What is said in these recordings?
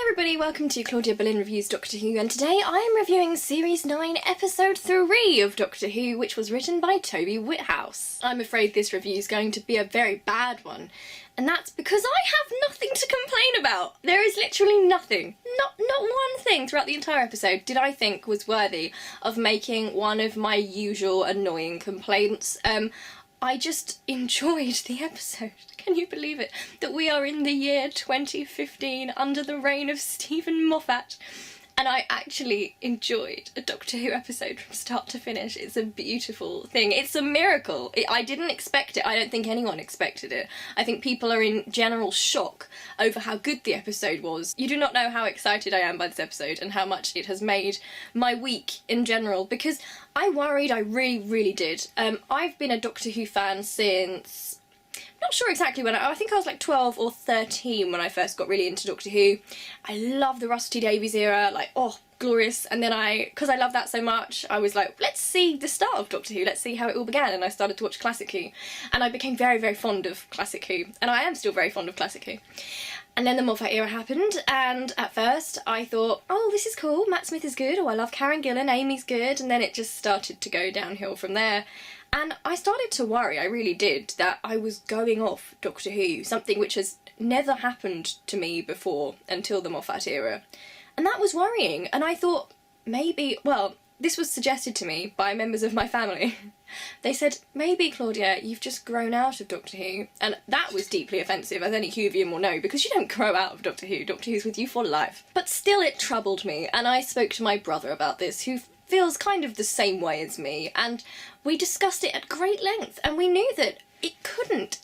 everybody, welcome to Claudia Boleyn Reviews Doctor Who, and today I am reviewing Series 9, Episode 3 of Doctor Who, which was written by Toby Whithouse. I'm afraid this review is going to be a very bad one, and that's because I have nothing to complain about. There is literally nothing, not one thing throughout the entire episode did I think was worthy of making one of my usual annoying complaints. I just enjoyed the episode. Can you believe it? That we are in the year 2015 under the reign of Stephen Moffat. And I actually enjoyed a Doctor Who episode from start to finish. It's a beautiful thing. It's a miracle. I didn't expect it. I don't think anyone expected it. I think people are in general shock over how good the episode was. You do not know how excited I am by this episode and how much it has made my week in general, because I worried, I really did. I've been a Doctor Who fan since... not sure exactly when, I think I was like 12 or 13 when I first got really into Doctor Who. I love the Russell T Davies era, like, oh, glorious. And then because I love that so much, I was like, let's see the start of Doctor Who, let's see how it all began, and I started to watch Classic Who. And I became very fond of Classic Who, and I am still very fond of Classic Who. And then the Moffat era happened, and at first I thought, oh, this is cool, Matt Smith is good, oh, I love Karen Gillan, Amy's good, and then it just started to go downhill from there. And I started to worry, I really did, that I was going off Doctor Who, something which has never happened to me before until the Moffat era. And that was worrying, and I thought, maybe, well, this was suggested to me by members of my family. They said, maybe, Claudia, you've just grown out of Doctor Who. And that was deeply offensive, as any Whovian will know, because you don't grow out of Doctor Who. Doctor Who's with you for life. But still it troubled me, and I spoke to my brother about this, who feels kind of the same way as me, and we discussed it at great length, and we knew that it couldn't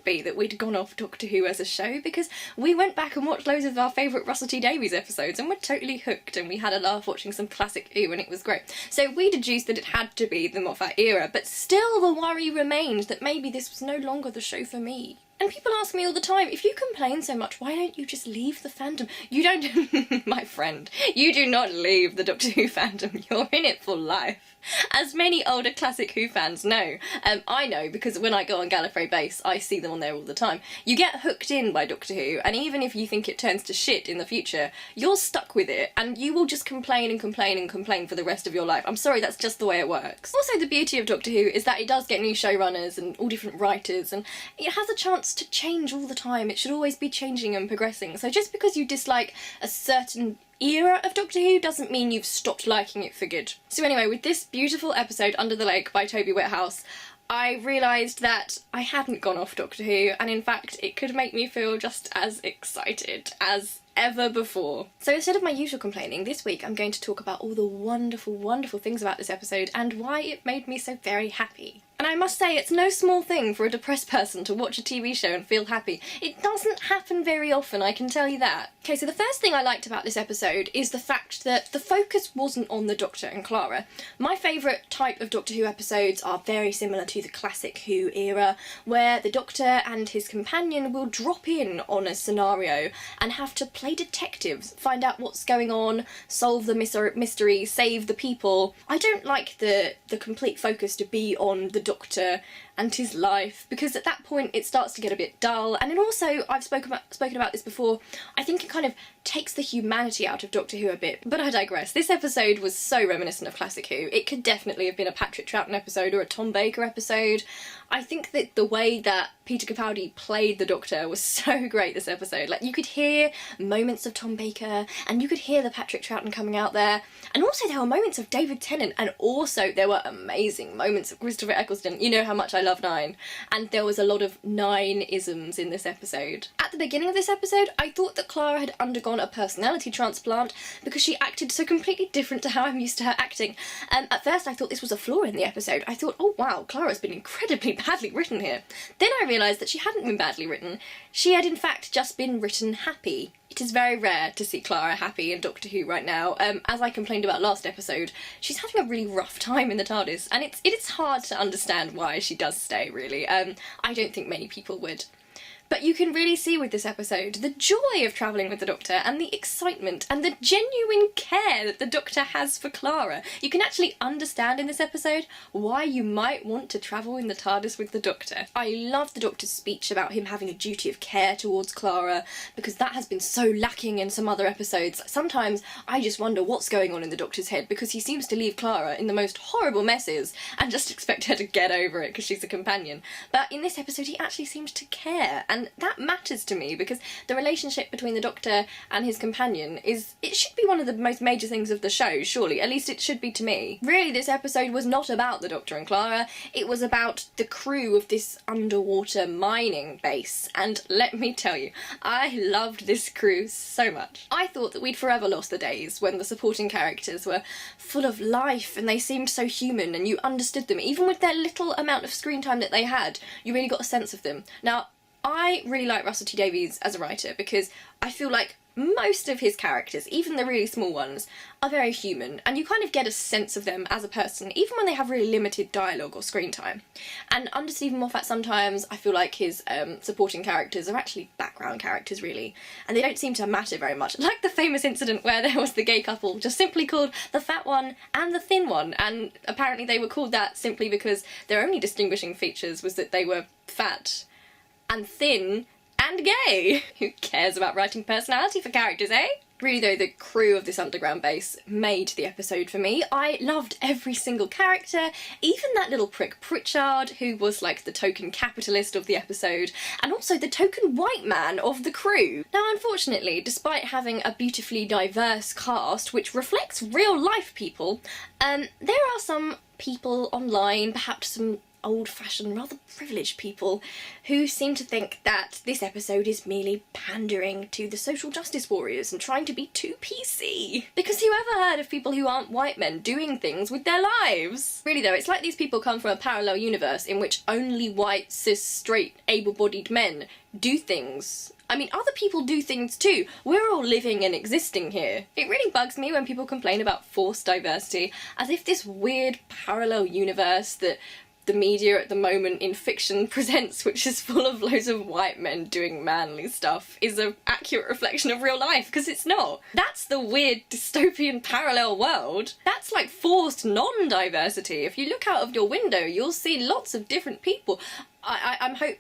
be that we'd gone off Doctor Who as a show, because we went back and watched loads of our favourite Russell T Davies episodes and we're totally hooked, and we had a laugh watching some Classic Who and it was great. So we deduced that it had to be the Moffat era, but still the worry remained that maybe this was no longer the show for me. And people ask me all the time, if you complain so much, why don't you just leave the fandom? You don't, my friend, you do not leave the Doctor Who fandom, you're in it for life. As many older Classic Who fans know, I know because when I go on Gallifrey Base, I see them on there all the time. You get hooked in by Doctor Who, and even if you think it turns to shit in the future, you're stuck with it, and you will just complain and complain and complain for the rest of your life. I'm sorry, that's just the way it works. Also, the beauty of Doctor Who is that it does get new showrunners and all different writers, and it has a chance to change all the time. It should always be changing and progressing. So just because you dislike a certain era of Doctor Who doesn't mean you've stopped liking it for good. So anyway, with this beautiful episode, Under the Lake by Toby Whithouse, I realised that I hadn't gone off Doctor Who, and in fact it could make me feel just as excited as ever before. So instead of my usual complaining, this week I'm going to talk about all the wonderful things about this episode and why it made me so very happy. And I must say, it's no small thing for a depressed person to watch a TV show and feel happy. It doesn't happen very often, I can tell you that. Okay, so the first thing I liked about this episode is the fact that the focus wasn't on the Doctor and Clara. My favourite type of Doctor Who episodes are very similar to the Classic Who era, where the Doctor and his companion will drop in on a scenario and have to play detectives, find out what's going on, solve the mystery, save the people. I don't like the complete focus to be on the Doctor and his life, because at that point it starts to get a bit dull, and then also, I've spoken about this before, I think it kind of takes the humanity out of Doctor Who a bit, but I digress. This episode was so reminiscent of Classic Who. It could definitely have been a Patrick Troughton episode or a Tom Baker episode. I think that the way that Peter Capaldi played the Doctor was so great this episode. Like, you could hear moments of Tom Baker, and you could hear the Patrick Troughton coming out there, and also there were moments of David Tennant, and also there were amazing moments of Christopher Eccleston. You know how much I love Nine, and there was a lot of Nine-isms in this episode. At the beginning of this episode, I thought that Clara had undergone a personality transplant because she acted so completely different to how I'm used to her acting. At first I thought this was a flaw in the episode. I thought, oh wow, Clara's been incredibly badly written here. Then I realised that she hadn't been badly written. She had in fact just been written happy. It is very rare to see Clara happy in Doctor Who right now. As I complained about last episode, she's having a really rough time in the TARDIS, and it is hard to understand why she does stay, really. I don't think many people would. But you can really see with this episode the joy of travelling with the Doctor and the excitement and the genuine care that the Doctor has for Clara. You can actually understand in this episode why you might want to travel in the TARDIS with the Doctor. I love the Doctor's speech about him having a duty of care towards Clara, because that has been so lacking in some other episodes. Sometimes I just wonder what's going on in the Doctor's head, because he seems to leave Clara in the most horrible messes and just expect her to get over it because she's a companion. But in this episode he actually seems to care, and that matters to me, because the relationship between the Doctor and his companion it should be one of the most major things of the show, surely. At least it should be to me. Really, this episode was not about the Doctor and Clara, it was about the crew of this underwater mining base, and let me tell you, I loved this crew so much. I thought that we'd forever lost the days when the supporting characters were full of life and they seemed so human and you understood them. Even with their little amount of screen time that they had, you really got a sense of them. Now, I really like Russell T Davies as a writer, because I feel like most of his characters, even the really small ones, are very human, and you kind of get a sense of them as a person, even when they have really limited dialogue or screen time. And under Stephen Moffat, sometimes I feel like his supporting characters are actually background characters, really, and they don't seem to matter very much. Like the famous incident where there was the gay couple just simply called the fat one and the thin one, and apparently they were called that simply because their only distinguishing features was that they were fat and thin and gay. Who cares about writing personality for characters, eh? Really though, the crew of this underground base made the episode for me. I loved every single character, even that little prick Pritchard, who was like the token capitalist of the episode, and also the token white man of the crew. Now unfortunately, despite having a beautifully diverse cast which reflects real life people, there are some people online, perhaps some old-fashioned, rather privileged people, who seem to think that this episode is merely pandering to the social justice warriors and trying to be too PC. Because who ever heard of people who aren't white men doing things with their lives? Really though, it's like these people come from a parallel universe in which only white, cis, straight, able-bodied men do things. I mean, other people do things too. We're all living and existing here. It really bugs me when people complain about forced diversity, as if this weird parallel universe that the media at the moment in fiction presents, which is full of loads of white men doing manly stuff, is an accurate reflection of real life, because it's not. That's the weird dystopian parallel world. That's like forced non-diversity. If you look out of your window, you'll see lots of different people.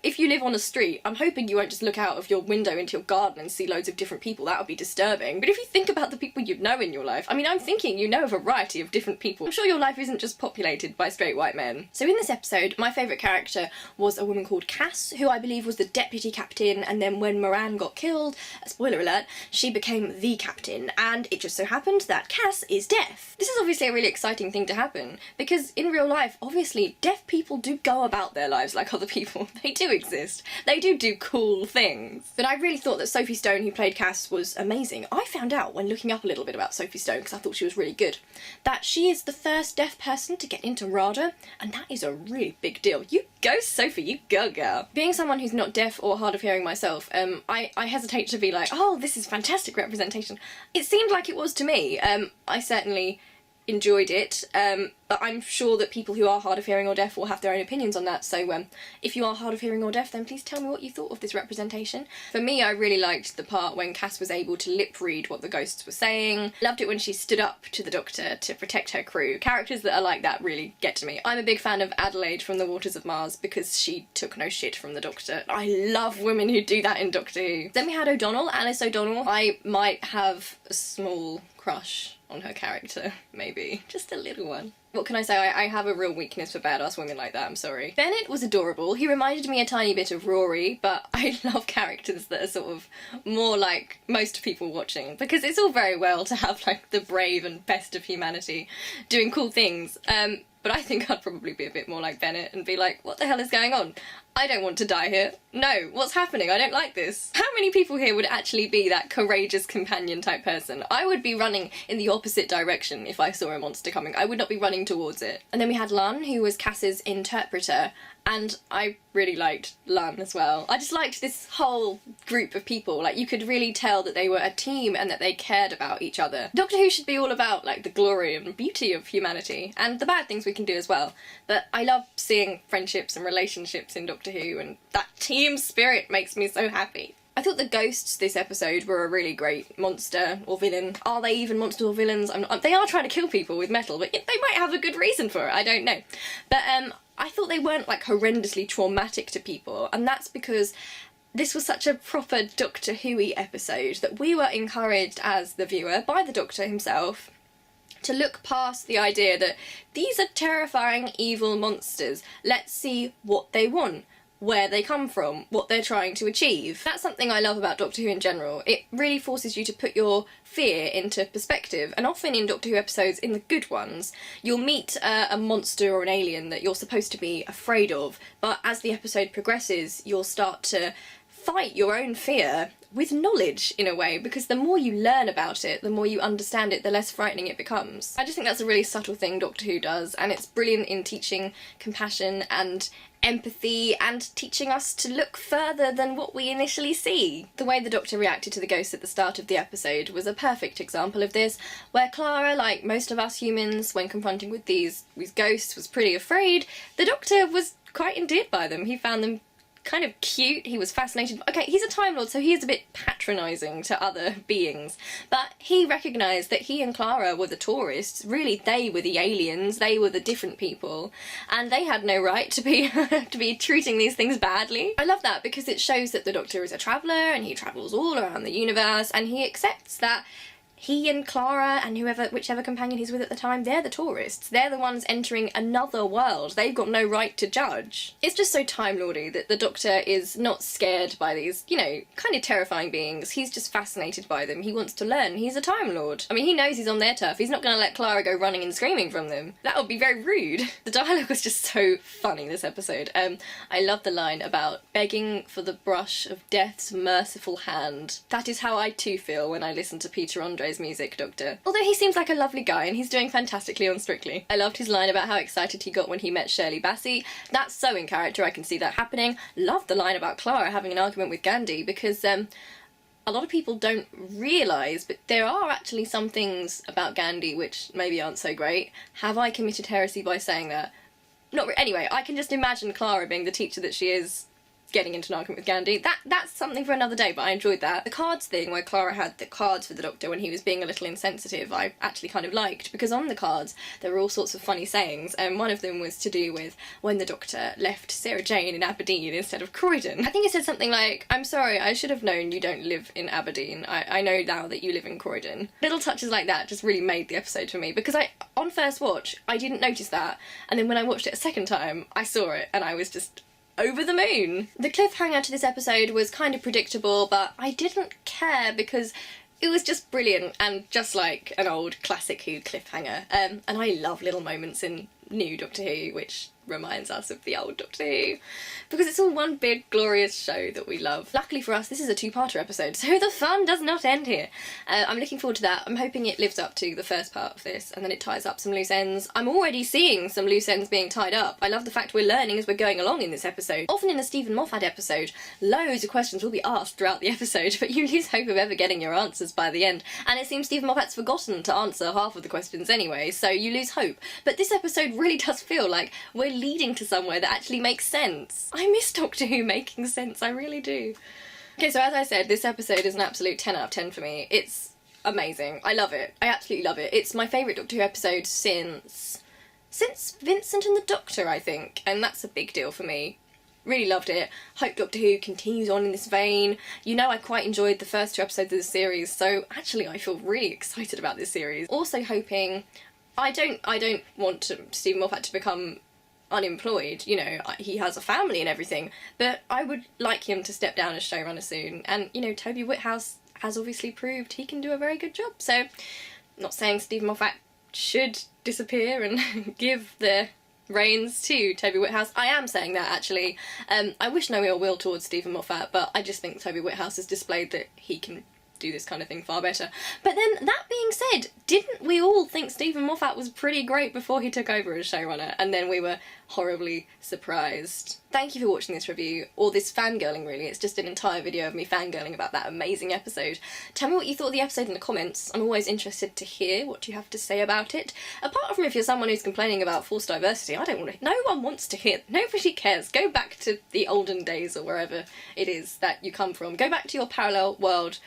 If you live on a street, I'm hoping you won't just look out of your window into your garden and see loads of different people. That would be disturbing. But if you think about the people you know in your life, I mean, I'm thinking you know a variety of different people. I'm sure your life isn't just populated by straight white men. So in this episode, my favourite character was a woman called Cass, who I believe was the deputy captain, and then when Moran got killed, spoiler alert, she became the captain, and it just so happened that Cass is deaf. This is obviously a really exciting thing to happen, because in real life, obviously, deaf people do go about their lives like other people. They do exist. They do cool things. But I really thought that Sophie Stone, who played Cass, was amazing. I found out when looking up a little bit about Sophie Stone, because I thought she was really good, that she is the first deaf person to get into RADA, and that is a really big deal. You go, Sophie, you go, girl. Being someone who's not deaf or hard of hearing myself, I hesitate to be like, oh, this is fantastic representation. It seemed like it was to me. I certainly enjoyed it, but I'm sure that people who are hard of hearing or deaf will have their own opinions on that, so if you are hard of hearing or deaf, then please tell me what you thought of this representation. For me, I really liked the part when Cass was able to lip read what the ghosts were saying. Loved it when she stood up to the Doctor to protect her crew. Characters that are like that really get to me. I'm a big fan of Adelaide from The Waters of Mars because she took no shit from the Doctor. I love women who do that in Doctor Who. Then we had O'Donnell, Alice O'Donnell. I might have a small crush on her character, maybe. Just a little one. What can I say? I have a real weakness for badass women like that, I'm sorry. Bennett was adorable. He reminded me a tiny bit of Rory, but I love characters that are sort of more like most people watching, because it's all very well to have like the brave and best of humanity doing cool things, but I think I'd probably be a bit more like Bennett and be like, what the hell is going on? I don't want to die here. No, what's happening? I don't like this. How many people here would actually be that courageous companion type person? I would be running in the opposite direction if I saw a monster coming. I would not be running towards it. And then we had Lun, who was Cass's interpreter, And I really liked Lun as well. I just liked this whole group of people. Like, you could really tell that they were a team and that they cared about each other. Doctor Who should be all about, like, the glory and beauty of humanity, and the bad things we can do as well. But I love seeing friendships and relationships in Doctor Who, and that team spirit makes me so happy. I thought the ghosts this episode were a really great monster or villain. Are they even monsters or villains? They are trying to kill people with metal, but they might have a good reason for it, I don't know. But I thought they weren't, like, horrendously traumatic to people, and that's because this was such a proper Doctor Who-y episode that we were encouraged as the viewer, by the Doctor himself, to look past the idea that these are terrifying evil monsters. Let's see what they want, where they come from, what they're trying to achieve. That's something I love about Doctor Who in general. It really forces you to put your fear into perspective, and often in Doctor Who episodes, in the good ones, you'll meet a monster or an alien that you're supposed to be afraid of, but as the episode progresses, you'll start to fight your own fear with knowledge, in a way, because the more you learn about it, the more you understand it, the less frightening it becomes. I just think that's a really subtle thing Doctor Who does, and it's brilliant in teaching compassion and empathy and teaching us to look further than what we initially see. The way the Doctor reacted to the ghosts at the start of the episode was a perfect example of this, where Clara, like most of us humans, when confronting with these ghosts, was pretty afraid. The Doctor was quite endeared by them. He found them kind of cute, he was fascinated. Okay, he's a Time Lord, so he is a bit patronising to other beings, but he recognised that he and Clara were the tourists. Really, they were the aliens, they were the different people, and they had no right to be to be treating these things badly. I love that because it shows that the Doctor is a traveller and he travels all around the universe, and he accepts that he and Clara and whichever companion he's with at the time, they're the tourists. They're the ones entering another world. They've got no right to judge. It's just so Time Lordy that the Doctor is not scared by these, you know, kind of terrifying beings. He's just fascinated by them. He wants to learn. He's a Time Lord. I mean, he knows he's on their turf. He's not going to let Clara go running and screaming from them. That would be very rude. The dialogue was just so funny this episode. I love the line about begging for the brush of death's merciful hand. That is how I too feel when I listen to Peter Andre's music, Doctor. Although he seems like a lovely guy and he's doing fantastically on Strictly. I loved his line about how excited he got when he met Shirley Bassey. That's so in character, I can see that happening. Loved the line about Clara having an argument with Gandhi, because a lot of people don't realise, but there are actually some things about Gandhi which maybe aren't so great. Have I committed heresy by saying that? Anyway, I can just imagine Clara being the teacher that she is, getting into an argument with Gandhi. That's something for another day, but I enjoyed that. The cards thing, where Clara had the cards for the Doctor when he was being a little insensitive, I actually kind of liked, because on the cards there were all sorts of funny sayings, and one of them was to do with when the Doctor left Sarah Jane in Aberdeen instead of Croydon. I think it said something like, "I'm sorry, I should have known you don't live in Aberdeen. I know now that you live in Croydon." Little touches like that just really made the episode for me, because on first watch, I didn't notice that, and then when I watched it a second time, I saw it, and I was just over the moon. The cliffhanger to this episode was kind of predictable, but I didn't care because it was just brilliant and just like an old classic Who cliffhanger. And I love little moments in new Doctor Who which reminds us of the old Doctor Who, because it's all one big glorious show that we love. Luckily for us, this is a two-parter episode, so the fun does not end here. I'm looking forward to that. I'm hoping it lives up to the first part of this, and then it ties up some loose ends. I'm already seeing some loose ends being tied up. I love the fact we're learning as we're going along in this episode. Often in a Stephen Moffat episode, loads of questions will be asked throughout the episode, but you lose hope of ever getting your answers by the end, and it seems Stephen Moffat's forgotten to answer half of the questions anyway, so you lose hope. But this episode really does feel like we're leading to somewhere that actually makes sense. I miss Doctor Who making sense, I really do. Okay, so as I said, this episode is an absolute 10 out of 10 for me. It's amazing. I love it. I absolutely love it. It's my favourite Doctor Who episode since Vincent and the Doctor, I think, and that's a big deal for me. Really loved it. Hope Doctor Who continues on in this vein. You know, I quite enjoyed the first two episodes of the series, so actually I feel really excited about this series. Also hoping, I don't want Stephen Moffat to become unemployed, you know, he has a family and everything, but I would like him to step down as showrunner soon, and, you know, Toby Whithouse has obviously proved he can do a very good job, so I'm not saying Stephen Moffat should disappear and give the reins to Toby Whithouse. I am saying that, actually. I wish no ill will towards Stephen Moffat, but I just think Toby Whithouse has displayed that he can do this kind of thing far better. But then, that being said, didn't we all think Stephen Moffat was pretty great before he took over as showrunner, and then we were horribly surprised? Thank you for watching this review, or this fangirling really. It's just an entire video of me fangirling about that amazing episode. Tell me what you thought of the episode in the comments. I'm always interested to hear what you have to say about it. Apart from if you're someone who's complaining about forced diversity, I don't want to, no one wants to hear, nobody cares. Go back to the olden days or wherever it is that you come from. Go back to your parallel world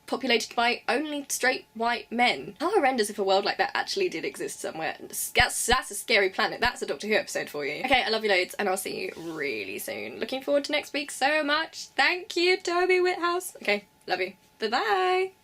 populated by only straight white men. How horrendous if a world like that actually did exist somewhere. That's a scary planet. That's a Doctor Who episode for you. Okay, I love you loads, and I'll see you really soon. Looking forward to next week so much. Thank you, Toby Whithouse. Okay, love you. Bye-bye.